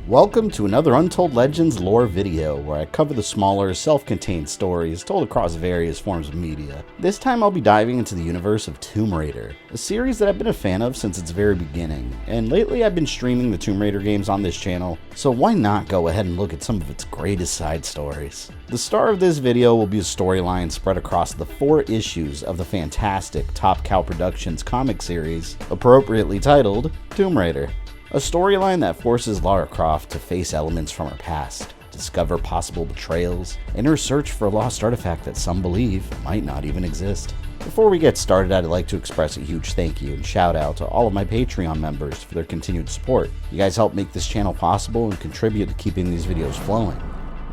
Welcome to another Untold Legends lore video where I cover the smaller, self-contained stories told across various forms of media. This time I'll be diving into the universe of Tomb Raider, a series that I've been a fan of since its very beginning, and lately I've been streaming the Tomb Raider games on this channel, so why not go ahead and look at some of its greatest side stories. The star of this video will be a storyline spread across the 4 issues of the fantastic Top Cow Productions comic series, appropriately titled Tomb Raider. A storyline that forces Lara Croft to face elements from her past, discover possible betrayals, and her search for a lost artifact that some believe might not even exist. Before we get started, I'd like to express a huge thank you and shout out to all of my Patreon members for their continued support. You guys help make this channel possible and contribute to keeping these videos flowing.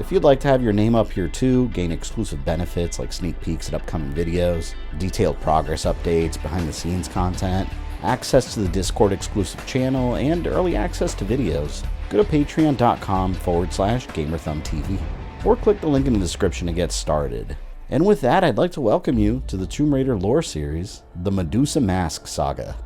If you'd like to have your name up here too, gain exclusive benefits like sneak peeks at upcoming videos, detailed progress updates, behind the scenes content, access to the Discord exclusive channel, and early access to videos, go to patreon.com/GamerThumbTV or click the link in the description to get started. And with that, I'd like to welcome you to the Tomb Raider lore series, the Medusa Mask Saga.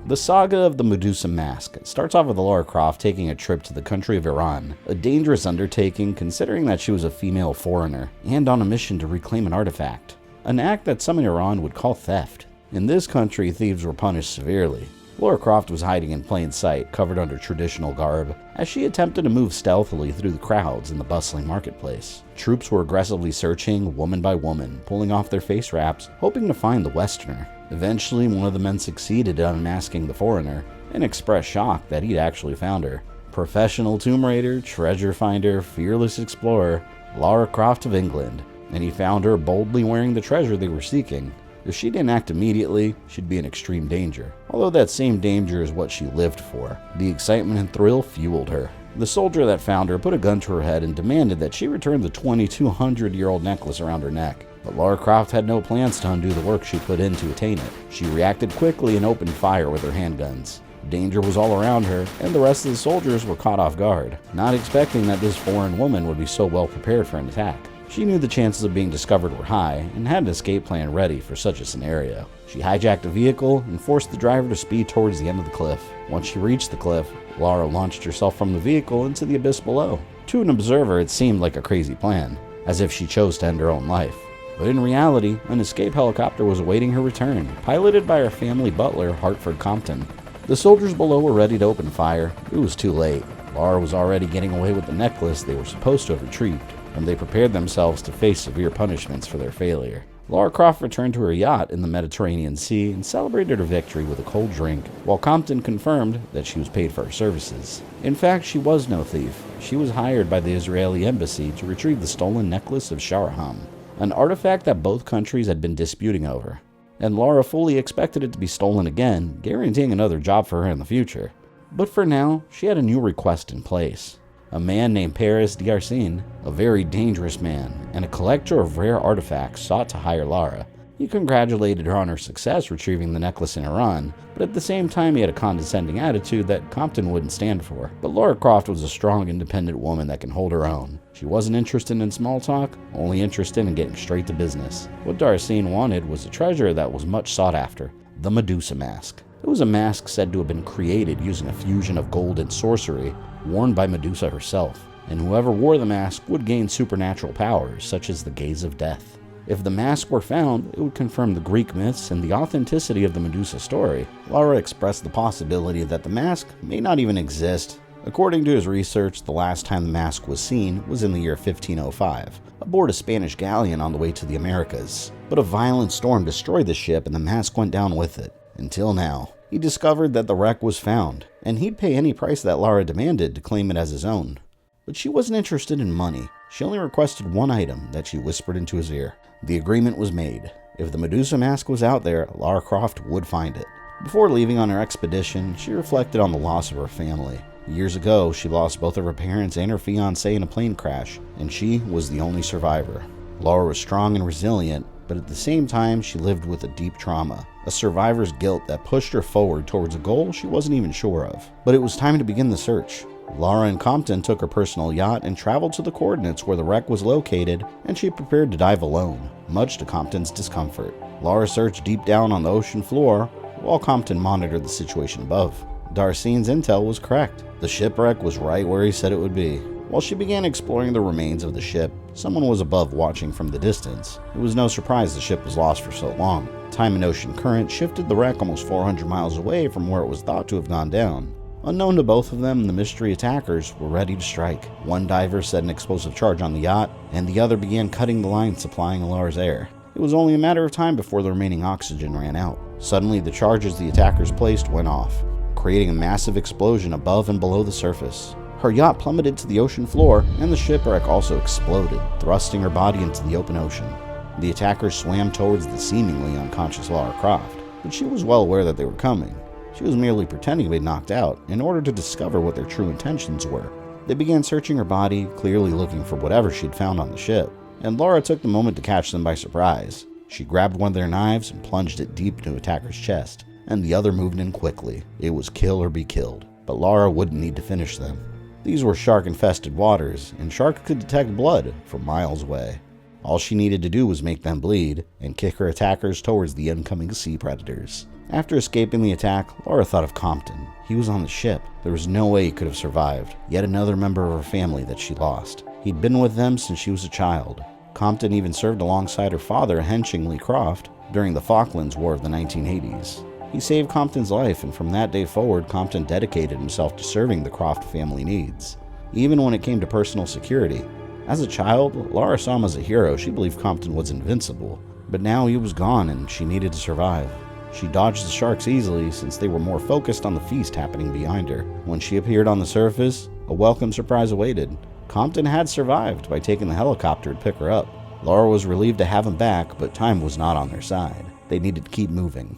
The saga of the Medusa Mask starts off with Lara Croft taking a trip to the country of Iran, a dangerous undertaking considering that she was a female foreigner, and on a mission to reclaim an artifact, an act that some in Iran would call theft. In this country, thieves were punished severely. Lara Croft was hiding in plain sight, covered under traditional garb, as she attempted to move stealthily through the crowds in the bustling marketplace. Troops were aggressively searching woman by woman, pulling off their face wraps, hoping to find the Westerner. Eventually, one of the men succeeded in unmasking the foreigner and expressed shock that he'd actually found her. Professional tomb raider, treasure finder, fearless explorer, Lara Croft of England, and he found her boldly wearing the treasure they were seeking. If she didn't act immediately, she'd be in extreme danger, although that same danger is what she lived for. The excitement and thrill fueled her. The soldier that found her put a gun to her head and demanded that she return the 2,200-year-old necklace around her neck. But Lara Croft had no plans to undo the work she put in to attain it. She reacted quickly and opened fire with her handguns. Danger was all around her, and the rest of the soldiers were caught off guard, not expecting that this foreign woman would be so well prepared for an attack. She knew the chances of being discovered were high, and had an escape plan ready for such a scenario. She hijacked a vehicle and forced the driver to speed towards the end of the cliff. Once she reached the cliff, Lara launched herself from the vehicle into the abyss below. To an observer, it seemed like a crazy plan, as if she chose to end her own life. But in reality, an escape helicopter was awaiting her return, piloted by her family butler, Hartford Compton. The soldiers below were ready to open fire. It was too late. Lara was already getting away with the necklace they were supposed to have retrieved, and they prepared themselves to face severe punishments for their failure. Lara Croft returned to her yacht in the Mediterranean Sea and celebrated her victory with a cold drink, while Compton confirmed that she was paid for her services. In fact, she was no thief. She was hired by the Israeli embassy to retrieve the stolen necklace of Sharaham, an artifact that both countries had been disputing over, and Lara fully expected it to be stolen again, guaranteeing another job for her in the future. But for now, she had a new request in place. A man named Paris D'Arsene, a very dangerous man, and a collector of rare artifacts, sought to hire Lara. He congratulated her on her success retrieving the necklace in Iran, but at the same time he had a condescending attitude that Compton wouldn't stand for. But Lara Croft was a strong, independent woman that can hold her own. She wasn't interested in small talk, only interested in getting straight to business. What D'Arsene wanted was a treasure that was much sought after, the Medusa Mask. It was a mask said to have been created using a fusion of gold and sorcery, worn by Medusa herself, and whoever wore the mask would gain supernatural powers, such as the gaze of death. If the mask were found, it would confirm the Greek myths and the authenticity of the Medusa story. Lara expressed the possibility that the mask may not even exist. According to his research, the last time the mask was seen was in the year 1505, aboard a Spanish galleon on the way to the Americas. But a violent storm destroyed the ship and the mask went down with it. Until now, he discovered that the wreck was found, and he'd pay any price that Lara demanded to claim it as his own. But she wasn't interested in money. She only requested one item that she whispered into his ear. The agreement was made. If the Medusa Mask was out there, Lara Croft would find it. Before leaving on her expedition, she reflected on the loss of her family. Years ago, she lost both of her parents and her fiancé in a plane crash, and she was the only survivor. Lara was strong and resilient, but at the same time, she lived with a deep trauma, a survivor's guilt that pushed her forward towards a goal she wasn't even sure of. But it was time to begin the search. Lara and Compton took her personal yacht and traveled to the coordinates where the wreck was located, and she prepared to dive alone, much to Compton's discomfort. Lara searched deep down on the ocean floor, while Compton monitored the situation above. Darcine's intel was correct. The shipwreck was right where he said it would be. While she began exploring the remains of the ship, someone was above watching from the distance. It was no surprise the ship was lost for so long. Time and ocean current shifted the wreck almost 400 miles away from where it was thought to have gone down. Unknown to both of them, the mystery attackers were ready to strike. One diver set an explosive charge on the yacht, and the other began cutting the line supplying Lara's air. It was only a matter of time before the remaining oxygen ran out. Suddenly, the charges the attackers placed went off, creating a massive explosion above and below the surface. Her yacht plummeted to the ocean floor, and the shipwreck also exploded, thrusting her body into the open ocean. The attackers swam towards the seemingly unconscious Lara Croft, but she was well aware that they were coming. She was merely pretending to be knocked out in order to discover what their true intentions were. They began searching her body, clearly looking for whatever she'd found on the ship, and Lara took the moment to catch them by surprise. She grabbed one of their knives and plunged it deep into attacker's chest, and the other moved in quickly. It was kill or be killed, but Lara wouldn't need to finish them. These were shark-infested waters, and sharks could detect blood from miles away. All she needed to do was make them bleed and kick her attackers towards the incoming sea predators. After escaping the attack, Lara thought of Compton. He was on the ship. There was no way he could have survived. Yet another member of her family that she lost. He'd been with them since she was a child. Compton even served alongside her father, Henshingley Croft, during the Falklands War of the 1980s. He saved Compton's life, and from that day forward, Compton dedicated himself to serving the Croft family needs, even when it came to personal security. As a child, Lara saw him as a hero. She believed Compton was invincible, but now he was gone and she needed to survive. She dodged the sharks easily since they were more focused on the feast happening behind her. When she appeared on the surface, a welcome surprise awaited. Compton had survived by taking the helicopter to pick her up. Lara was relieved to have him back, but time was not on their side. They needed to keep moving.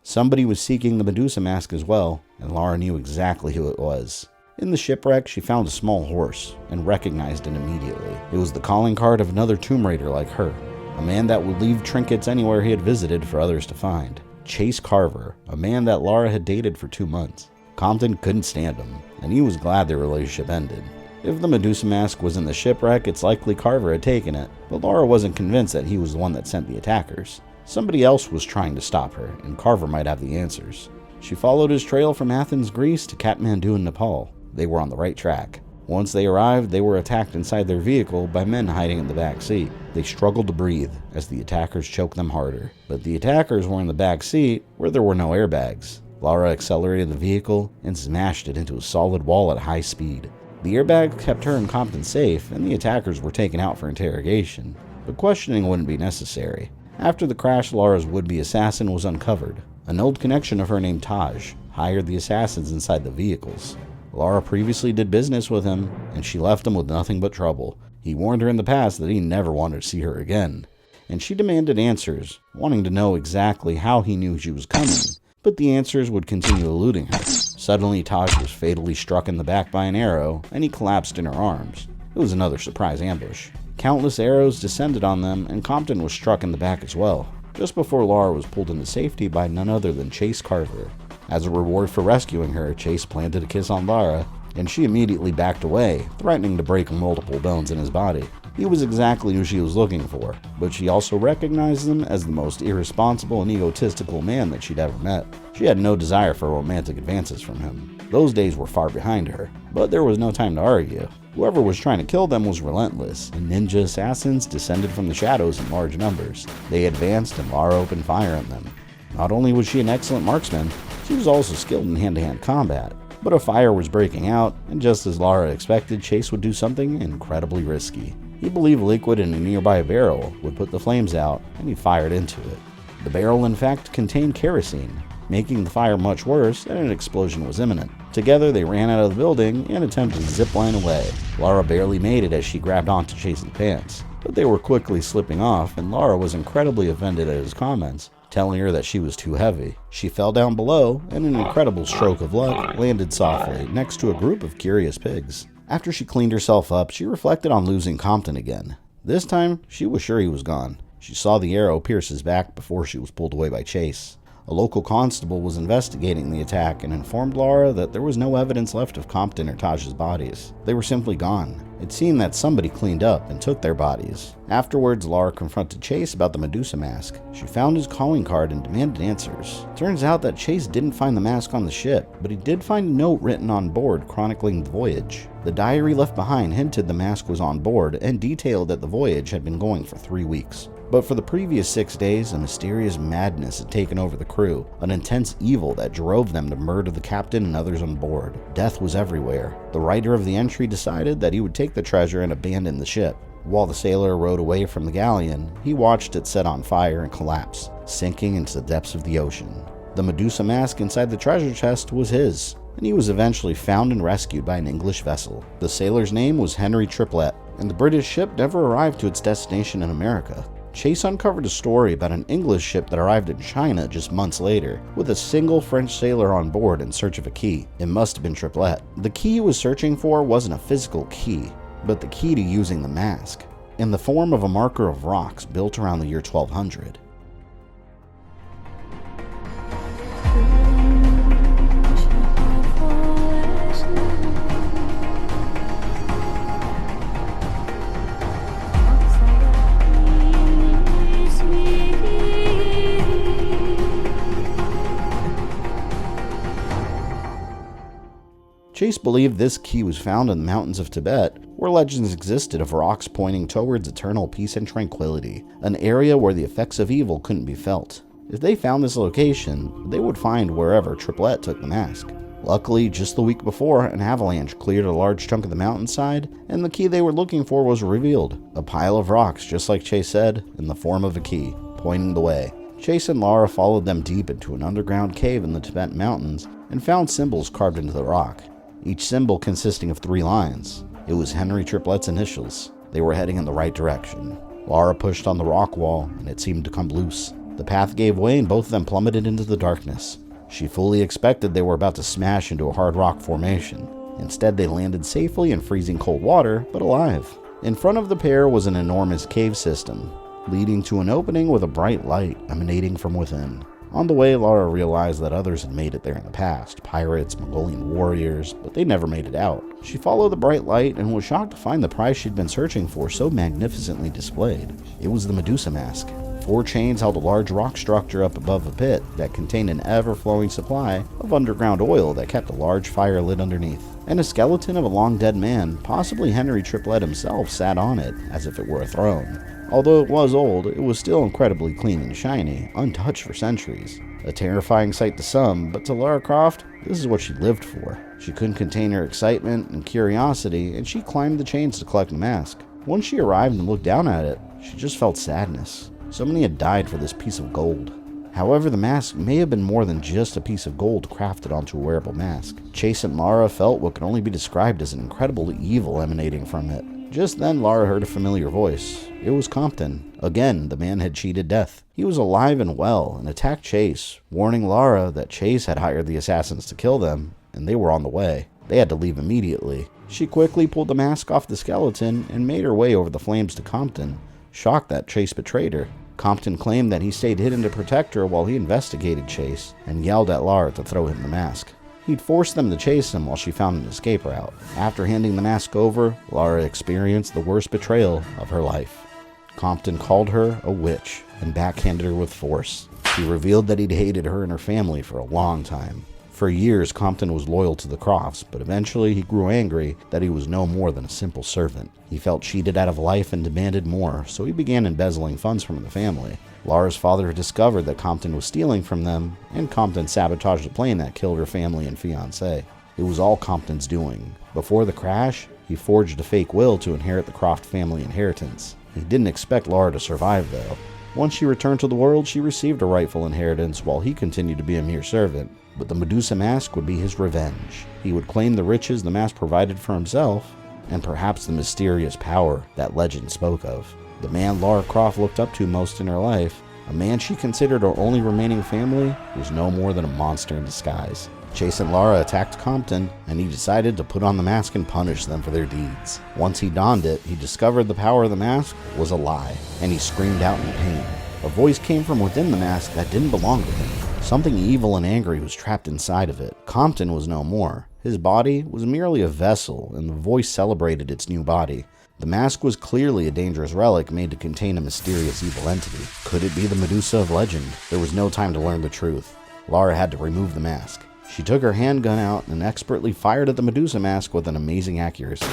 Somebody was seeking the Medusa mask as well, and Lara knew exactly who it was. In the shipwreck, she found a small horse and recognized it immediately. It was the calling card of another Tomb Raider like her, a man that would leave trinkets anywhere he had visited for others to find. Chase Carver, a man that Lara had dated for 2 months. Compton couldn't stand him, and he was glad their relationship ended. If the Medusa mask was in the shipwreck, it's likely Carver had taken it, but Lara wasn't convinced that he was the one that sent the attackers. Somebody else was trying to stop her, and Carver might have the answers. She followed his trail from Athens, Greece to Kathmandu in Nepal. They were on the right track. Once they arrived, they were attacked inside their vehicle by men hiding in the back seat. They struggled to breathe as the attackers choked them harder. But the attackers were in the back seat where there were no airbags. Lara accelerated the vehicle and smashed it into a solid wall at high speed. The airbag kept her and Compton safe, and the attackers were taken out for interrogation. But questioning wouldn't be necessary. After the crash, Lara's would-be assassin was uncovered. An old connection of her named Taj hired the assassins inside the vehicles. Lara previously did business with him, and she left him with nothing but trouble. He warned her in the past that he never wanted to see her again, and she demanded answers, wanting to know exactly how he knew she was coming, but the answers would continue eluding her. Suddenly, Taj was fatally struck in the back by an arrow, and he collapsed in her arms. It was another surprise ambush. Countless arrows descended on them, and Compton was struck in the back as well, just before Lara was pulled into safety by none other than Chase Carver. As a reward for rescuing her, Chase planted a kiss on Lara, and she immediately backed away, threatening to break multiple bones in his body. He was exactly who she was looking for, but she also recognized him as the most irresponsible and egotistical man that she'd ever met. She had no desire for romantic advances from him. Those days were far behind her, but there was no time to argue. Whoever was trying to kill them was relentless, and ninja assassins descended from the shadows in large numbers. They advanced, and Lara opened fire on them. Not only was she an excellent marksman, she was also skilled in hand-to-hand combat. But a fire was breaking out, and just as Lara expected, Chase would do something incredibly risky. He believed liquid in a nearby barrel would put the flames out, and he fired into it. The barrel, in fact, contained kerosene. making the fire much worse, and an explosion was imminent. Together, they ran out of the building and attempted to zipline away. Lara barely made it as she grabbed onto Chase's pants, but they were quickly slipping off, and Lara was incredibly offended at his comments, telling her that she was too heavy. She fell down below, and an incredible stroke of luck, landed softly next to a group of curious pigs. After she cleaned herself up, she reflected on losing Compton again. This time, she was sure he was gone. She saw the arrow pierce his back before she was pulled away by Chase. A local constable was investigating the attack and informed Lara that there was no evidence left of Compton or Taj's bodies. They were simply gone. It seemed that somebody cleaned up and took their bodies. Afterwards, Lara confronted Chase about the Medusa mask. She found his calling card and demanded answers. Turns out that Chase didn't find the mask on the ship, but he did find a note written on board chronicling the voyage. The diary left behind hinted the mask was on board and detailed that the voyage had been going for 3 weeks. But for the previous 6 days, a mysterious madness had taken over the crew, an intense evil that drove them to murder the captain and others on board. Death was everywhere. The writer of the entry decided that he would take the treasure and abandon the ship. While the sailor rowed away from the galleon, he watched it set on fire and collapse, sinking into the depths of the ocean. The Medusa mask inside the treasure chest was his, and he was eventually found and rescued by an English vessel. The sailor's name was Henry Triplett, and the British ship never arrived to its destination in America. Chase uncovered a story about an English ship that arrived in China just months later, with a single French sailor on board in search of a key. It must have been Triplett. The key he was searching for wasn't a physical key, but the key to using the mask, in the form of a marker of rocks built around the year 1200. Chase believed this key was found in the mountains of Tibet, where legends existed of rocks pointing towards eternal peace and tranquility, an area where the effects of evil couldn't be felt. If they found this location, they would find wherever Triplett took the mask. Luckily, just the week before, an avalanche cleared a large chunk of the mountainside, and the key they were looking for was revealed. A pile of rocks, just like Chase said, in the form of a key, pointing the way. Chase and Lara followed them deep into an underground cave in the Tibetan mountains and found symbols carved into the rock, each symbol consisting of 3 lines. It was Henry Triplett's initials. They were heading in the right direction. Lara pushed on the rock wall, and it seemed to come loose. The path gave way, and both of them plummeted into the darkness. She fully expected they were about to smash into a hard rock formation. Instead, they landed safely in freezing cold water, but alive. In front of the pair was an enormous cave system, leading to an opening with a bright light emanating from within. On the way, Lara realized that others had made it there in the past, pirates, Mongolian warriors, but they never made it out. She followed the bright light and was shocked to find the prize she'd been searching for so magnificently displayed. It was the Medusa mask. 4 chains held a large rock structure up above a pit that contained an ever-flowing supply of underground oil that kept a large fire lit underneath. And a skeleton of a long-dead man, possibly Henry Triplett himself, sat on it as if it were a throne. Although it was old, it was still incredibly clean and shiny, untouched for centuries. A terrifying sight to some, but to Lara Croft, this is what she lived for. She couldn't contain her excitement and curiosity, and she climbed the chains to collect the mask. Once she arrived and looked down at it, she just felt sadness. So many had died for this piece of gold. However, the mask may have been more than just a piece of gold crafted onto a wearable mask. Chase and Lara felt what could only be described as an incredible evil emanating from it. Just then, Lara heard a familiar voice. It was Compton. Again, the man had cheated death. He was alive and well and attacked Chase, warning Lara that Chase had hired the assassins to kill them, and they were on the way. They had to leave immediately. She quickly pulled the mask off the skeleton and made her way over the flames to Compton, shocked that Chase betrayed her. Compton claimed that he stayed hidden to protect her while he investigated Chase, and yelled at Lara to throw him the mask. He'd forced them to chase him while she found an escape route. After handing the mask over, Lara experienced the worst betrayal of her life. Compton called her a witch and backhanded her with force. He revealed that he'd hated her and her family for a long time. For years, Compton was loyal to the Crofts, but eventually he grew angry that he was no more than a simple servant. He felt cheated out of life and demanded more, so he began embezzling funds from the family. Lara's father had discovered that Compton was stealing from them, and Compton sabotaged the plane that killed her family and fiancé. It was all Compton's doing. Before the crash, he forged a fake will to inherit the Croft family inheritance. He didn't expect Lara to survive, though. Once she returned to the world, she received a rightful inheritance while he continued to be a mere servant. But the Medusa mask would be his revenge. He would claim the riches the mask provided for himself, and perhaps the mysterious power that legend spoke of. The man Lara Croft looked up to most in her life, a man she considered her only remaining family, was no more than a monster in disguise. Chase and Lara attacked Compton, and he decided to put on the mask and punish them for their deeds. Once he donned it, he discovered the power of the mask was a lie, and he screamed out in pain. A voice came from within the mask that didn't belong to him. Something evil and angry was trapped inside of it. Compton was no more. His body was merely a vessel, and the voice celebrated its new body. The mask was clearly a dangerous relic made to contain a mysterious evil entity. Could it be the Medusa of legend? There was no time to learn the truth. Lara had to remove the mask. She took her handgun out and expertly fired at the Medusa mask with an amazing accuracy.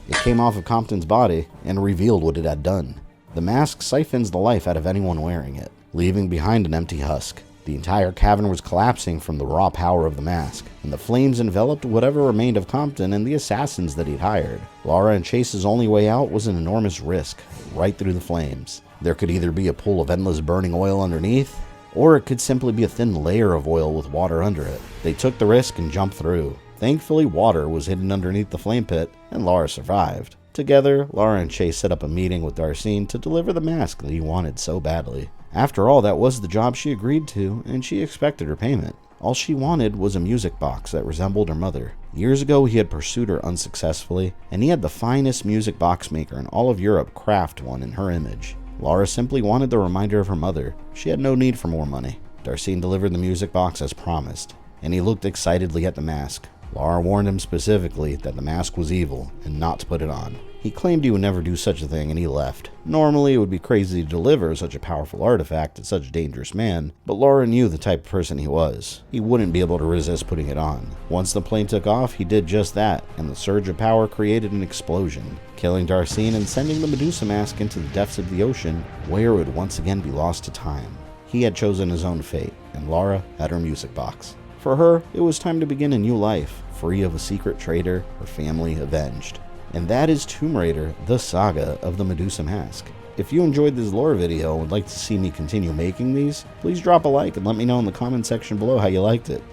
It came off of Compton's body and revealed what it had done. The mask siphons the life out of anyone wearing it, leaving behind an empty husk. The entire cavern was collapsing from the raw power of the mask, and the flames enveloped whatever remained of Compton and the assassins that he'd hired. Lara and Chase's only way out was an enormous risk, right through the flames. There could either be a pool of endless burning oil underneath, or it could simply be a thin layer of oil with water under it. They took the risk and jumped through. Thankfully, water was hidden underneath the flame pit, and Lara survived. Together, Lara and Chase set up a meeting with Darcine to deliver the mask that he wanted so badly. After all, that was the job she agreed to, and she expected her payment. All she wanted was a music box that resembled her mother. Years ago, he had pursued her unsuccessfully, and he had the finest music box maker in all of Europe craft one in her image. Lara simply wanted the reminder of her mother. She had no need for more money. Darcine delivered the music box as promised, and he looked excitedly at the mask. Lara warned him specifically that the mask was evil and not to put it on. He claimed he would never do such a thing and he left. Normally, it would be crazy to deliver such a powerful artifact to such a dangerous man, but Lara knew the type of person he was. He wouldn't be able to resist putting it on. Once the plane took off, he did just that, and the surge of power created an explosion, killing Darcine and sending the Medusa mask into the depths of the ocean, where it would once again be lost to time. He had chosen his own fate, and Lara had her music box. For her, it was time to begin a new life, free of a secret traitor, her family avenged. And that is Tomb Raider, the Saga of the Medusa Mask. If you enjoyed this lore video and would like to see me continue making these, please drop a like and let me know in the comment section below how you liked it.